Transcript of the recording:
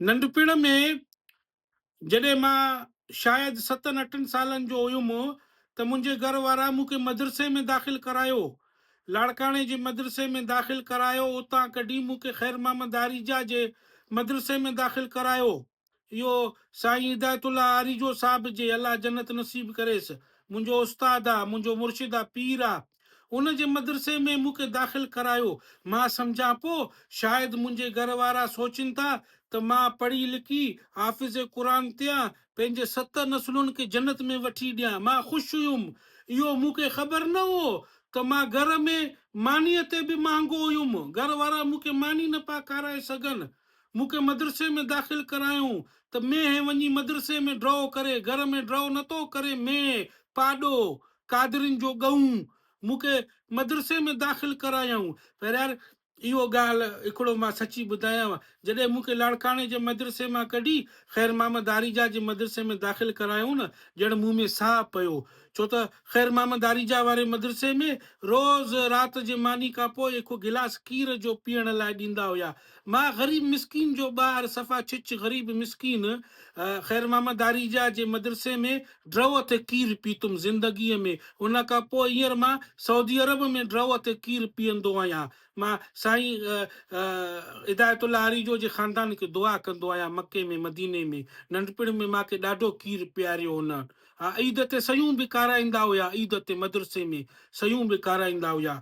नंढपिण में जॾहिं मां शायदि 7-8 सालनि जो हुयुमि त मुंहिंजे घर वारा मूंखे मदरसे में दाख़िल करायो। लाड़काणे जे मदरसे में दाख़िल करायो। उतां कढी मूंखे ख़ैर मोहम्मद आरीजा जे मदरसे में दाख़िल करायो। इहो साईं हिदायतुल्लाह आरीजो साहिब जे अलाह जन्नत नसीब करेसि, मुंहिंजो उस्ताद आहे, मुंहिंजो मुर्शिद आहे, पीर आहे। उन जे मदरसे में मूंखे दाख़िल करायो। मां सम्झां पोइ शायदि मुंहिंजे घर वारा सोचनि था त मां पढ़ी लिखी हाफ़िज़ क़ुरान थियां, पंहिंजे 7 नसलुनि खे जन्नत में वठी ॾियां। मां ख़ुशि हुयुमि। इहो मूंखे ख़बर न हो त मां घर में मानीअ ते बि महांगो हुयुमि। घर वारा मूंखे मानी न पिया खाराए सघनि। मूंखे मदरसे में दाख़िल करायूं त में वञी मदरसे में ड्रॉ करे, घर में ड्रॉ नथो करे। में पाॾो कादरिन जो ॻऊं मूंखे मदरसे में दाख़िल करायऊं। पर यार इहो ॻाल्हि हिकिड़ो मां सची ॿुधायांव, जॾहिं मूंखे लाड़काणे जे मदरसे मां कढी ख़ैर मोहम्मद आरीजा जे मदरसे में दाख़िल करायूं न, ॼण मूं में साह पियो। छो त ख़ैर मोहम्मद आरीजा वारे मदरसे में रोज़ राति जे मानी खां पोइ हिकु गिलास खीर जो पीअण लाइ ॾींदा हुया। मां ग़रीब मिसकीन जो ॿार, सफ़ा छिछ ग़रीब मिसकीन, ख़ैर मोहम्मद आरीजा जे मदरसे में ड्रव ते खीर पीतुमि ज़िंदगीअ में। उन खां पोइ हींअर मां सऊदी अरब में ड्रव ते खीर पीअंदो आहियां। मां साईं हिदायतुल्लाह आरीजो जे ख़ानदान खे दुआ कंदो आहियां। मके में मदीने में नंढपिण में मूंखे ॾाढो खीर पीआरियो हुन। हा, ईद ते सयूं बि खाराईंदा हुया। ईद ते मदरसे में सयूं बि खाराईंदा हुया।